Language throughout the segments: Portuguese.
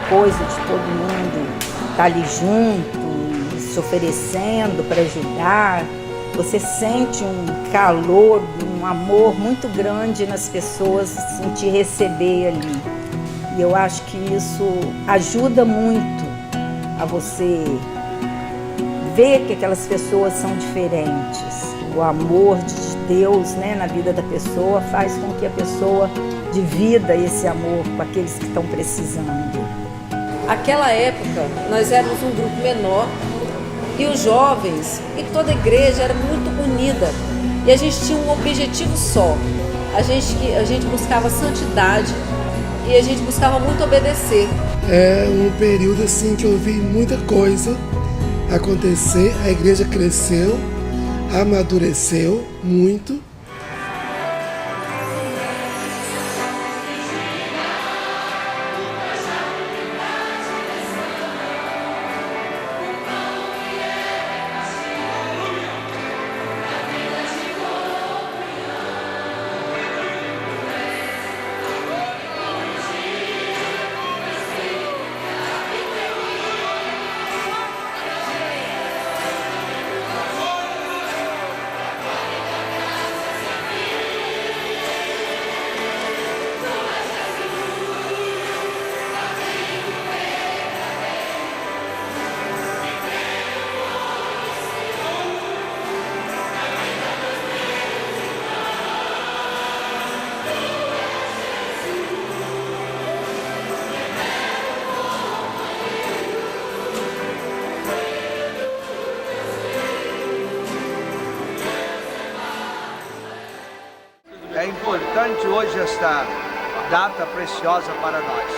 coisa de todo mundo estar ali junto, e se oferecendo para ajudar. Você sente um calor, um amor muito grande nas pessoas, assim, te receber ali. E eu acho que isso ajuda muito a você ver que aquelas pessoas são diferentes. O amor de Deus, né, na vida da pessoa faz com que a pessoa divida esse amor com aqueles que estão precisando. Aquela época, nós éramos um grupo menor e os jovens e toda a igreja era muito unida. E a gente tinha um objetivo só. A gente buscava santidade e a gente buscava muito obedecer. É um período assim que eu vi muita coisa acontecer, a igreja cresceu, amadureceu muito. É importante hoje esta data preciosa para nós.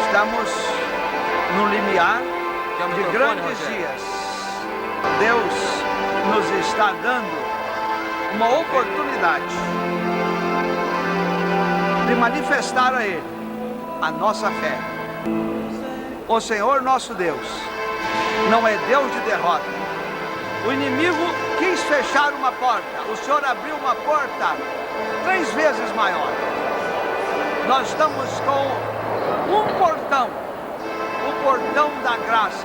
Estamos no limiar de grandes dias. Deus nos está dando uma oportunidade de manifestar a Ele a nossa fé. O Senhor nosso Deus não é Deus de derrota. O inimigo quis fechar uma porta, o Senhor abriu uma porta 3 vezes maior. Nós estamos com um portão, o portão da graça.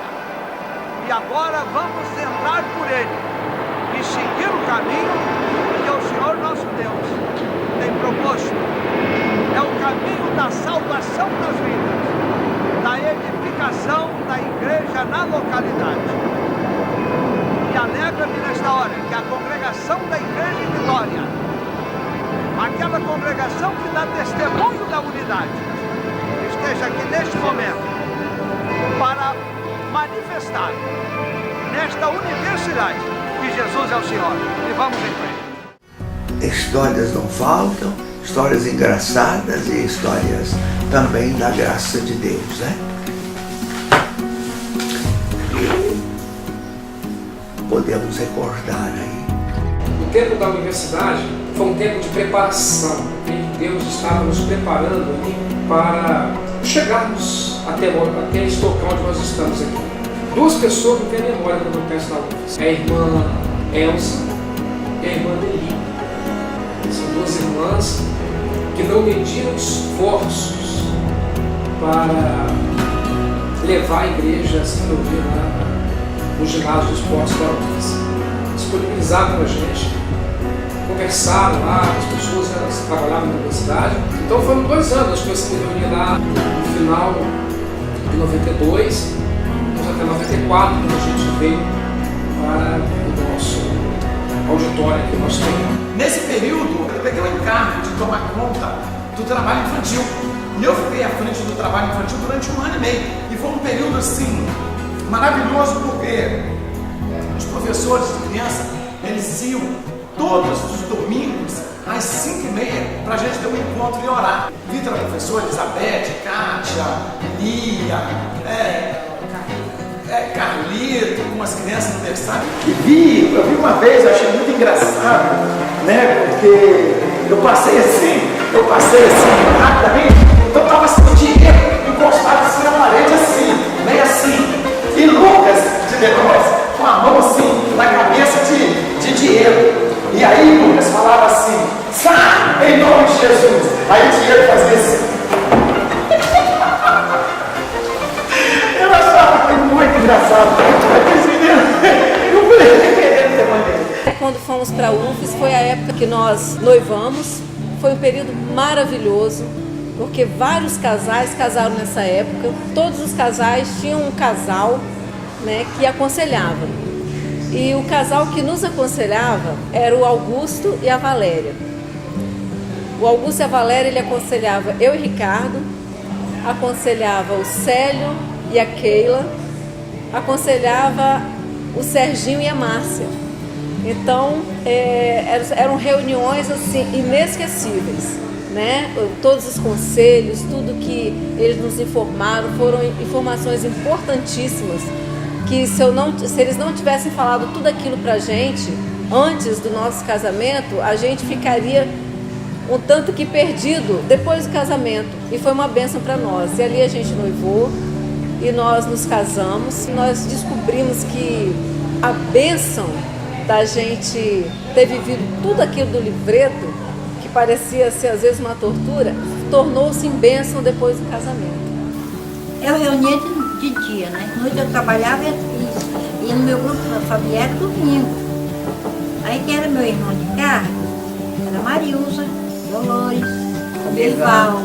E agora vamos entrar por ele e seguir o caminho que o Senhor nosso Deus tem proposto. É o caminho da salvação das vidas, da edificação da igreja na localidade. E alegra-me nesta hora que a congregação da Igreja em Vitória, aquela congregação que dá testemunho da unidade, esteja aqui neste momento para manifestar nesta universidade que Jesus é o Senhor. E vamos em frente. Histórias não faltam, histórias engraçadas e histórias também da graça de Deus, né? Podemos recordar aí. O tempo da universidade foi um tempo de preparação, em que Deus estava nos preparando ali para chegarmos até este local onde nós estamos aqui. 2 pessoas não têm memória quando eu penso na UFES. É a irmã Elsa e a irmã Deli. São 2 irmãs que não mediram esforços para levar a igreja a se reunir no ginásio dos esportes da UFES. Disponibilizaram para a gente, conversaram lá, as pessoas elas trabalhavam na universidade. Então foram 2 anos que eu me reuni lá no final de 92, até 94, quando a gente veio para o nosso auditório que nós temos. Nesse período, eu peguei o encargo de tomar conta do trabalho infantil. E eu fiquei à frente do trabalho infantil durante 1 ano e meio. E foi um período assim maravilhoso, porque os professores de criança, eles iam todos os domingos às 5h30 para a gente ter um encontro e orar. Vitor era professor, Elizabeth, Kátia, Lia, Carlito, com as crianças no aniversário. E eu vi uma vez, eu achei muito engraçado, né? Porque eu passei assim rapidamente, então eu estava sem dinheiro, encostado assim na parede, assim, meio assim. E Lucas de Deus, com a mão assim, na cabeça de Diego. E aí Lucas falava assim, sai, em nome de Jesus. Aí Diego fazia assim. quando fomos para a UFES, foi a época que nós noivamos. Foi um período maravilhoso, porque vários casais casaram nessa época. Todos os casais tinham um casal, né, que aconselhava. E o casal que nos aconselhava era o Augusto e a Valéria. O Augusto e a Valéria, ele aconselhava eu e Ricardo, aconselhava o Célio e a Keila, aconselhava o Serginho e a Márcia. Então, eram reuniões assim, inesquecíveis, né? Todos os conselhos, tudo que eles nos informaram, foram informações importantíssimas, que se eles não tivessem falado tudo aquilo pra gente, antes do nosso casamento, a gente ficaria um tanto que perdido depois do casamento. E foi uma bênção para nós. E ali a gente noivou e nós nos casamos. E nós descobrimos que a bênção da gente ter vivido tudo aquilo do livreto, que parecia ser às vezes uma tortura, tornou-se em bênção depois do casamento. Eu reunia de dia, né? Noite eu trabalhava e no meu grupo familiar domingo. Aí que era meu irmão de carne, era Marilza, Dolores, Bival.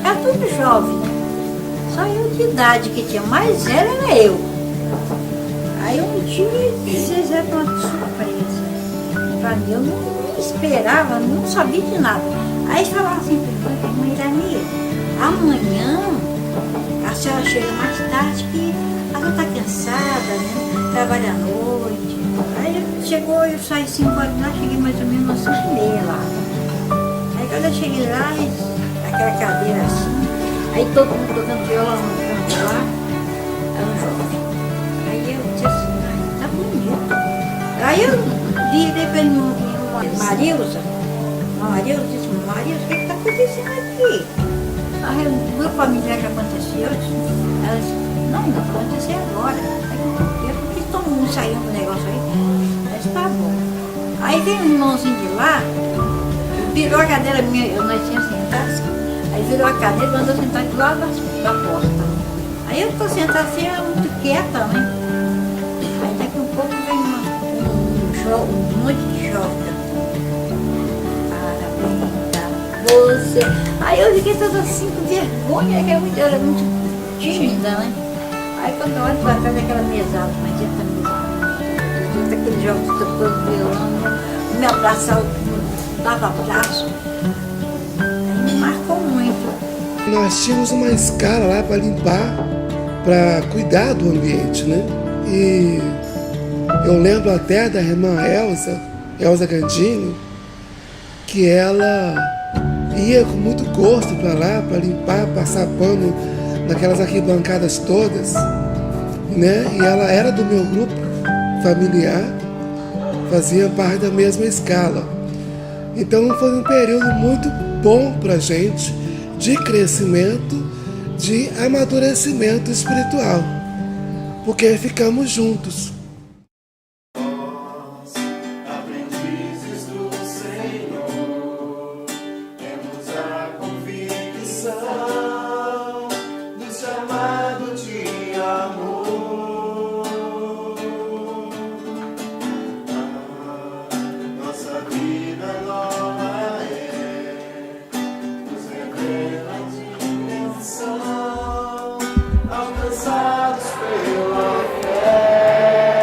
Era tudo jovem, né? Só eu de idade que tinha, mais velha era eu. Aí um dia eles fizeram uma surpresa pra mim. Eu não esperava, não sabia de nada. Aí eles falavam assim, mãe Dani, amanhã a senhora chega mais tarde que a senhora tá cansada, né? Trabalha à noite. Aí chegou, eu saí 5 horas lá, cheguei mais ou menos às 5h30 lá. Aí quando eu cheguei lá, aquela cadeira assim, aí todo mundo tocando violão no canto lá, era um jovem. Aí eu disse assim, tá bonito. Aí eu virei pra Marilza, disse, Marilza, o que tá acontecendo aqui? Aí o meu familiar já aconteceu, ela disse, não vai acontecer agora. Eu porque todo mundo saiu do negócio aí. Mas tá bom. Aí veio um irmãozinho de lá, virou a cadeira minha, nós tínhamos sentado, aí virou a cadeira e mandou sentar do lado da porta. Aí eu tô sentada assim, muito quieta, né? Aí daqui a pouco veio um monte de jovem. Você. Aí eu fiquei toda assim com vergonha, que eu era muito tímida, né? Aí quando eu olho para trás daquela mesada, mas tinha aquele jogo tocando violão, me abraçava, dava abraço. Aí me marcou muito. Nós tínhamos uma escala lá para limpar, para cuidar do ambiente, né? E eu lembro até da irmã Elza Gandini, que ela ia com muito gosto para lá, para limpar, passar pano naquelas arquibancadas todas, né? E ela era do meu grupo familiar, fazia parte da mesma escala. Então foi um período muito bom para a gente, de crescimento, de amadurecimento espiritual, porque ficamos juntos. Alcançados pela fé.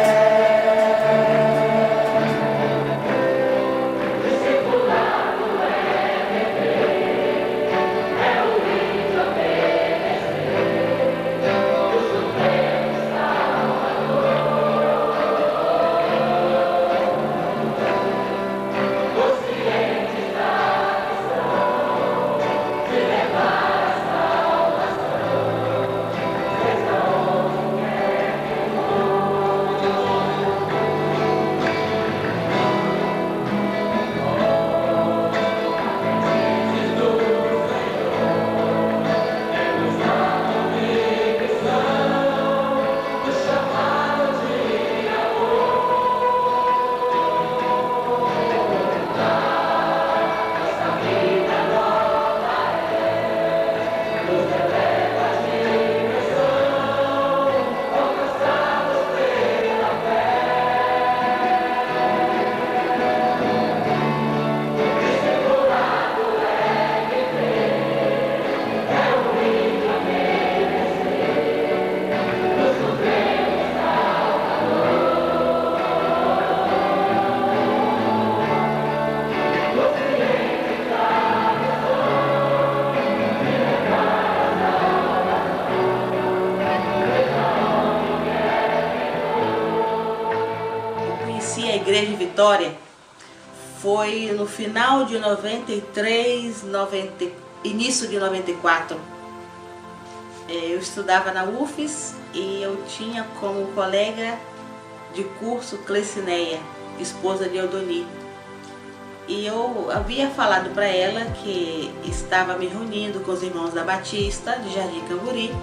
a igreja Vitória foi no final de 93, início de 94. Eu estudava na UFES e eu tinha como colega de curso Clecineia, esposa de Eudoni. E eu havia falado para ela que estava me reunindo com os irmãos da Batista, de Jardim Camburi.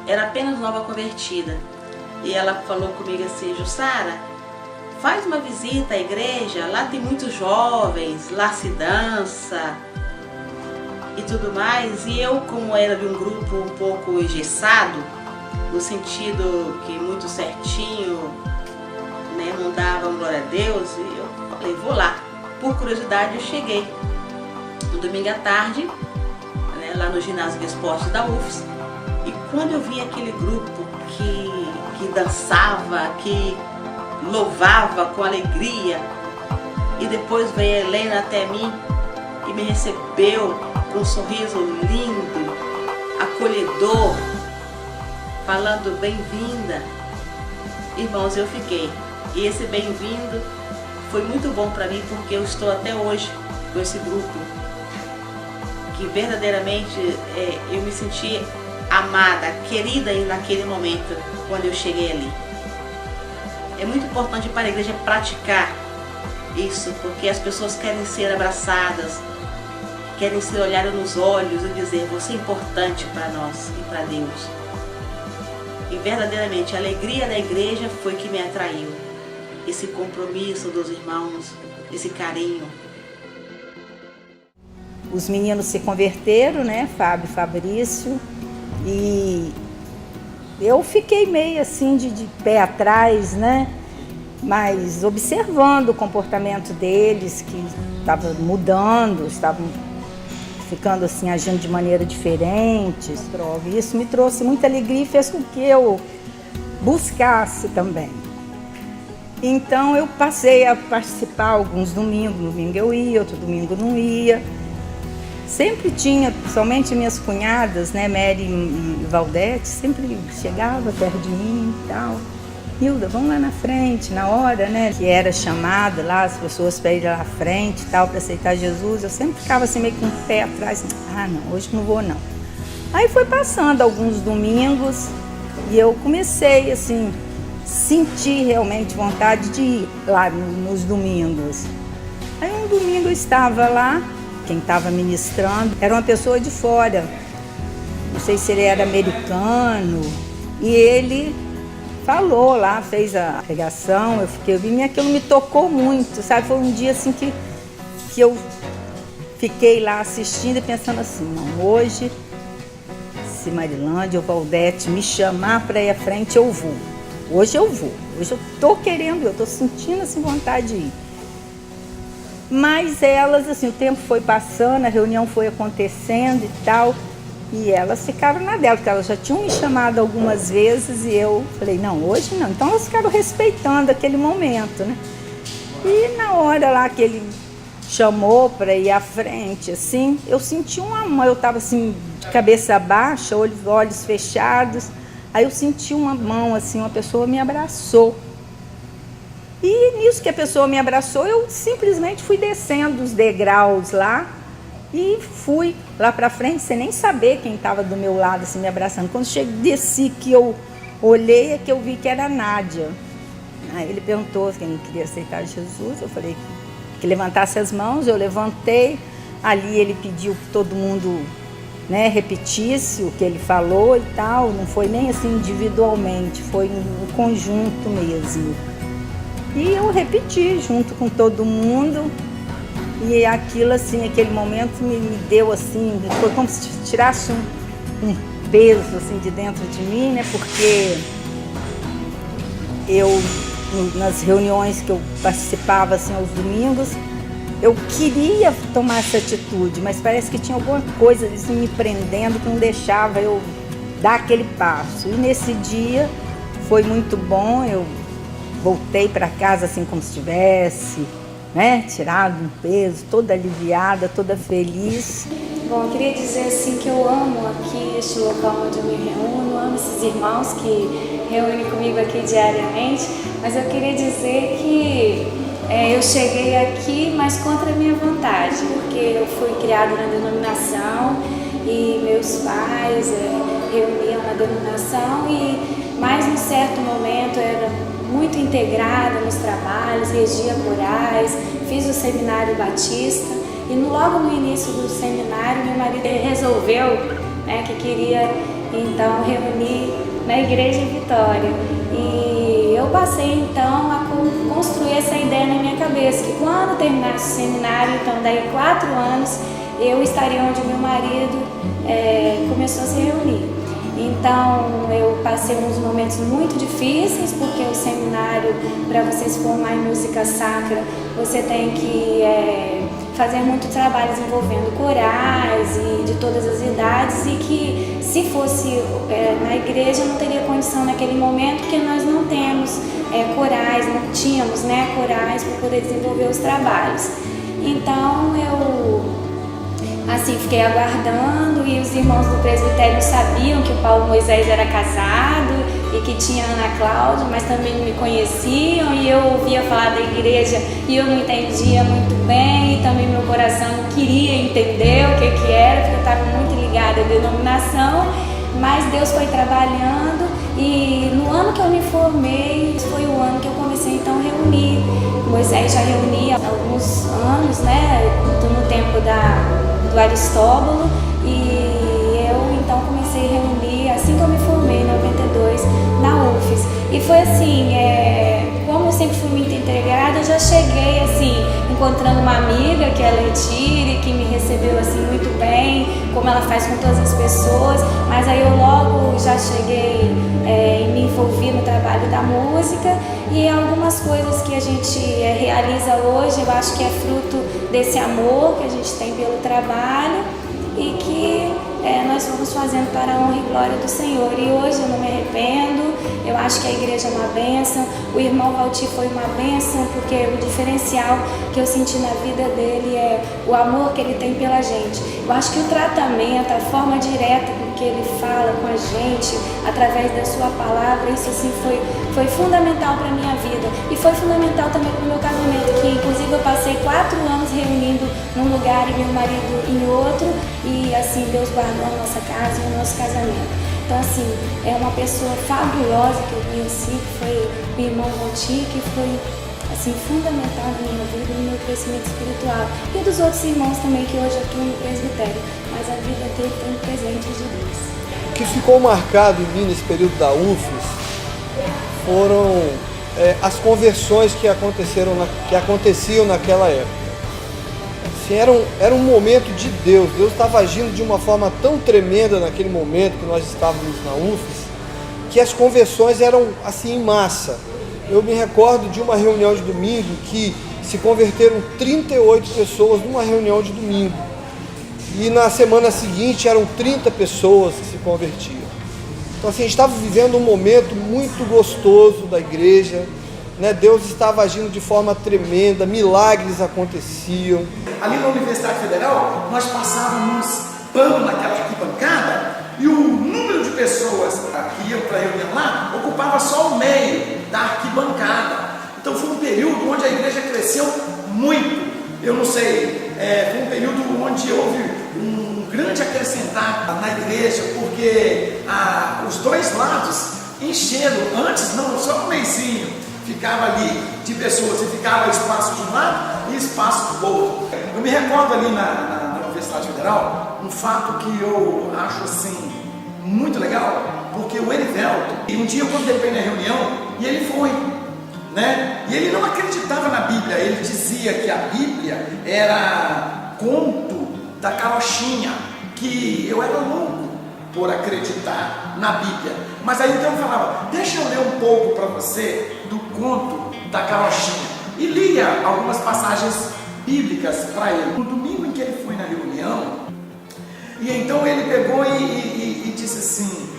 Era apenas nova convertida. E ela falou comigo assim: Jussara, faz uma visita à igreja, lá tem muitos jovens, lá se dança e tudo mais. E eu, como era de um grupo um pouco engessado, no sentido que muito certinho, né, não dava glória a Deus, e eu falei, vou lá. Por curiosidade, eu cheguei no domingo à tarde, né, lá no ginásio de esportes da UFES, e quando eu vi aquele grupo que dançava, que louvava com alegria, e depois veio a Helena até mim e me recebeu com um sorriso lindo, acolhedor, falando bem-vinda. Irmãos, eu fiquei. E esse bem-vindo foi muito bom para mim, porque eu estou até hoje com esse grupo, que verdadeiramente eu me senti amada, querida naquele momento, quando eu cheguei ali. É muito importante para a igreja praticar isso, porque as pessoas querem ser abraçadas, querem ser olhadas nos olhos e dizer, você é importante para nós e para Deus. E verdadeiramente a alegria da igreja foi que me atraiu. Esse compromisso dos irmãos, esse carinho. Os meninos se converteram, né, Fábio e Fabrício, e eu fiquei meio assim de pé atrás, né, mas observando o comportamento deles, que estava mudando, estavam ficando assim, agindo de maneira diferente. Isso me trouxe muita alegria e fez com que eu buscasse também. Então eu passei a participar alguns domingos, domingo eu ia, outro domingo não ia. Sempre tinha, principalmente minhas cunhadas, né, Mary e Valdete, sempre chegava perto de mim e tal. Hilda, vamos lá na frente, na hora, né, que era chamada lá, as pessoas para ir lá na frente e tal, para aceitar Jesus. Eu sempre ficava assim meio com o pé atrás, ah não, hoje não vou não. Aí foi passando alguns domingos e eu comecei assim, sentir realmente vontade de ir lá nos domingos. Aí um domingo eu estava lá, quem estava ministrando era uma pessoa de fora, não sei se ele era americano, e ele falou lá, fez a pregação, eu fiquei ouvindo e aquilo me tocou muito, sabe? Foi um dia assim que eu fiquei lá assistindo e pensando assim, não, hoje, se Marilândia ou Valdete me chamar para ir à frente, eu vou. Hoje eu vou, hoje eu tô querendo, eu tô sentindo assim vontade de ir. Mas elas, assim, o tempo foi passando, a reunião foi acontecendo e tal, e elas ficaram na dela, porque elas já tinham me chamado algumas vezes e eu falei, não, hoje não. Então elas ficaram respeitando aquele momento, né? E na hora lá que ele chamou para ir à frente, assim, eu senti uma mão, eu estava assim, cabeça baixa, olhos fechados, aí eu senti uma mão, assim, uma pessoa me abraçou. E nisso que a pessoa me abraçou, eu simplesmente fui descendo os degraus lá e fui lá para frente, sem nem saber quem estava do meu lado, assim, me abraçando. Quando desci, que eu olhei, é que eu vi que era a Nádia. Aí ele perguntou quem queria aceitar Jesus, eu falei que levantasse as mãos, eu levantei. Ali ele pediu que todo mundo, né, repetisse o que ele falou e tal, não foi nem assim individualmente, foi um conjunto mesmo. E eu repeti junto com todo mundo, e aquilo assim, aquele momento me deu assim, foi como se tirasse um peso assim de dentro de mim, né, porque eu, nas reuniões que eu participava assim aos domingos, eu queria tomar essa atitude, mas parece que tinha alguma coisa assim, me prendendo que não deixava eu dar aquele passo. E nesse dia foi muito bom, eu voltei para casa assim como se tivesse né, tirado um peso, toda aliviada, toda feliz. Bom, eu queria dizer assim que eu amo aqui este local onde eu me reúno, amo esses irmãos que reúnem comigo aqui diariamente, mas eu queria dizer que eu cheguei aqui, mas contra a minha vontade, porque eu fui criada na denominação e meus pais reuniam na denominação mas num certo momento eu era muito integrada nos trabalhos, regia corais, fiz o seminário batista e logo no início do seminário meu marido resolveu que queria então reunir na igreja em Vitória. E eu passei então a construir essa ideia na minha cabeça, que quando terminasse o seminário, então daí 4 anos, eu estaria onde meu marido começou a se reunir. Então eu passei uns momentos muito difíceis, porque o seminário, para você se formar em música sacra, você tem que fazer muito trabalhos envolvendo corais e de todas as idades, e que se fosse na igreja não teria condição naquele momento, porque nós não temos corais, não tínhamos corais para poder desenvolver os trabalhos. Então eu fiquei aguardando, e os irmãos do presbitério sabiam que o Paulo Moisés era casado e que tinha Ana Cláudia, mas também não me conheciam, e eu ouvia falar da igreja e eu não entendia muito bem, e também meu coração não queria entender o que era, porque eu estava muito ligada à denominação, mas Deus foi trabalhando, e no ano que eu me formei, foi o ano que eu comecei então a reunir. Moisés já reunia há alguns anos, no tempo do Aristóbulo, e eu então comecei a reunir assim que eu me formei em 92 na UFES. E foi assim, como eu sempre fui muito integrada, eu já cheguei assim, encontrando uma amiga que é a Letire, que me recebeu assim muito bem, como ela faz com todas as pessoas, mas aí eu logo já cheguei e me envolvi no trabalho da música, e algumas coisas que a gente realiza hoje, eu acho que é fruto desse amor que a gente tem pelo trabalho, e que nós vamos fazendo para a honra e glória do Senhor. E hoje eu não me arrependo, eu acho que a igreja é uma bênção, o irmão Valtir foi uma bênção, porque o diferencial que eu senti na vida dele é o amor que ele tem pela gente. Eu acho que o tratamento, a forma direta com que ele fala com a gente, através da sua palavra, isso assim foi fundamental para a minha vida, e foi fundamental também para o meu casamento, que inclusive eu passei 4 anos reunindo num lugar e meu marido em outro, e assim Deus guardou a nossa casa e o nosso casamento. Então assim, é uma pessoa fabulosa que eu conheci, que foi o irmão Valtir, que foi assim fundamental na minha vida, no meu crescimento espiritual, e dos outros irmãos também que hoje atuam no presbitério, mas a vida dele tem presentes de Deus. O que ficou marcado em mim nesse período da UFES foram as conversões que aconteciam naquela época. Assim, era um momento de Deus. Deus estava agindo de uma forma tão tremenda naquele momento que nós estávamos na UFES, que as conversões eram assim em massa. Eu me recordo de uma reunião de domingo que se converteram 38 pessoas numa reunião de domingo. E na semana seguinte eram 30 pessoas que se convertiam. Então assim, a gente estava vivendo um momento muito gostoso da igreja, Deus estava agindo de forma tremenda, milagres aconteciam. Ali na Universidade Federal, nós passávamos pano naquela arquibancada, e o número de pessoas que iam para a reunião lá ocupava só o meio da arquibancada. Então foi um período onde a igreja cresceu muito. Eu não sei, foi um período onde houve um grande acrescentar na igreja, porque os dois lados encheram. Antes não, só um meizinho ficava ali de pessoas, e ficava espaço de um lado e espaço do outro. Eu me recordo ali na Universidade Federal um fato que eu acho assim muito legal, porque o Erivelto, e um dia eu contei para ele na reunião, e ele foi, e ele não acreditava na Bíblia. Ele dizia que a Bíblia era conto da carochinha, que eu era louco por acreditar na Bíblia. Mas aí então eu falava, deixa eu ler um pouco para você do conto da carochinha, e lia algumas passagens bíblicas para ele. No domingo em que ele foi na reunião, e então ele pegou e disse assim,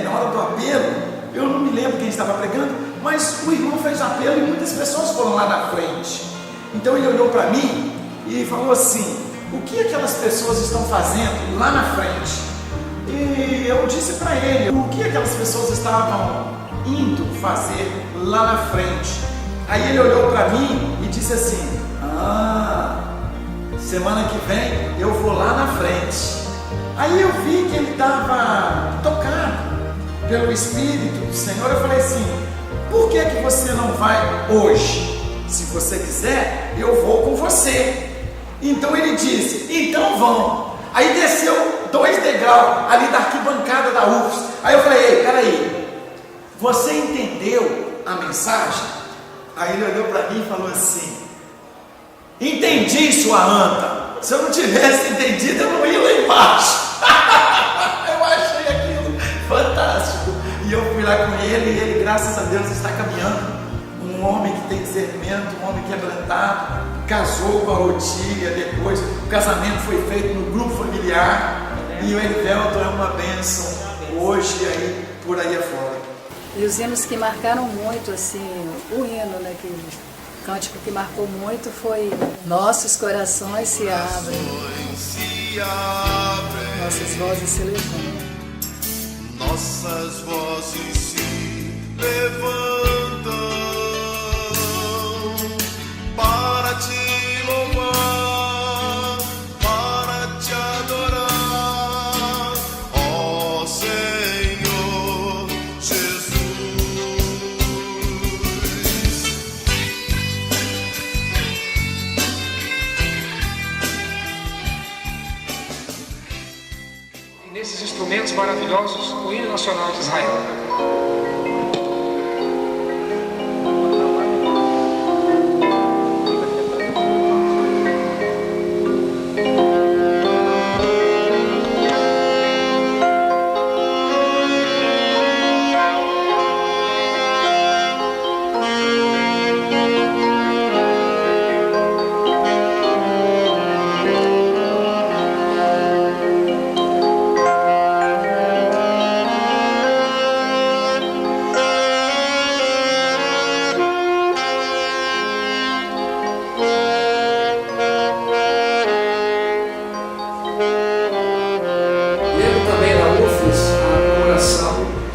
na hora do apelo, eu não me lembro quem estava pregando, mas o irmão fez o apelo e muitas pessoas foram lá na frente. Então ele olhou para mim e falou assim: o que aquelas pessoas estão fazendo lá na frente? E eu disse para ele o que aquelas pessoas estavam indo fazer lá na frente. Aí ele olhou para mim e disse assim: semana que vem eu vou lá na frente. Aí eu vi que ele estava tocado pelo Espírito do Senhor. Eu falei assim: por que você não vai hoje? Se você quiser, eu vou com você. Então ele disse: então vão. Aí desceu 2 degraus ali da arquibancada da UFS. Aí eu falei: ei, peraí, você entendeu a mensagem? Aí ele olhou para mim e falou assim: entendi, sua anta. Se eu não tivesse entendido, eu não ia lá embaixo. Eu achei aquilo fantástico. E eu fui lá com ele, e ele, graças a Deus, está caminhando. Um homem que tem discernimento, um homem quebrantado, casou com a Rotília. Depois o casamento foi feito no grupo familiar. E o Erivelton é uma bênção hoje aí, por aí afora. E os hinos que marcaram muito, assim, o hino, né, que o cântico que marcou muito foi Nossos corações se abrem, nossas vozes se levantam. Nossas vozes se levantam para te louvar, para te adorar, ó Senhor Jesus. E nesses instrumentos maravilhosos, o hino nacional de Israel.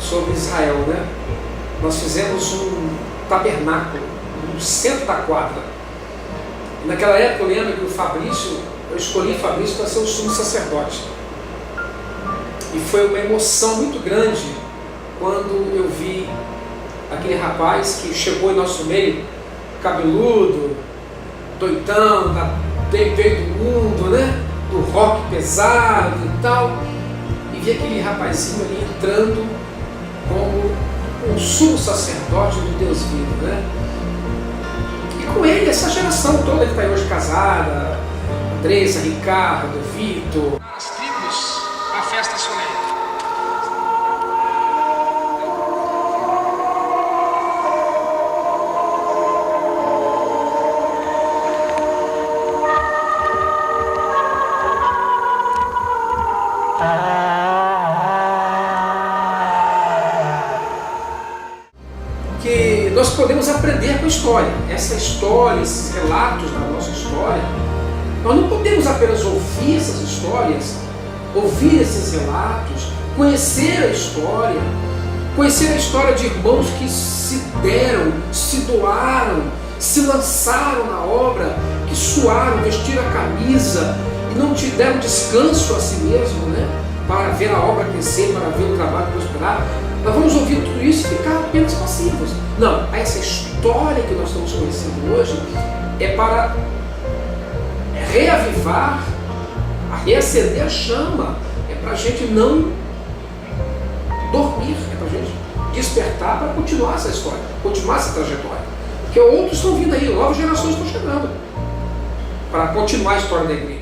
Sobre Israel, né? Nós fizemos um tabernáculo no centro da quadra. E naquela época eu lembro que o Fabrício, eu escolhi o Fabrício para ser o sumo sacerdote. E foi uma emoção muito grande quando eu vi aquele rapaz que chegou em nosso meio, cabeludo, doidão, veio do mundo, né? Do rock pesado e tal. E vi aquele rapazinho ali entrando como um sumo sacerdote do Deus vivo, né? E com ele, essa geração toda que está hoje casada, Andressa, Ricardo, Vitor. As tribos, a festa solene. Que nós podemos aprender com a história. Essa história, esses relatos da nossa história, nós não podemos apenas ouvir essas histórias, ouvir esses relatos, conhecer a história de irmãos que se deram, se doaram, se lançaram na obra, que suaram, vestiram a camisa e não te deram descanso a si mesmo, né? Para ver a obra crescer, para ver o trabalho prosperar. Nós vamos ouvir tudo isso e ficar apenas passivos. Não, essa história que nós estamos conhecendo hoje é para reavivar, reacender a chama. É para a gente não dormir, é para a gente despertar para continuar essa história, continuar essa trajetória. Porque outros estão vindo aí, novas gerações estão chegando para continuar a história da igreja.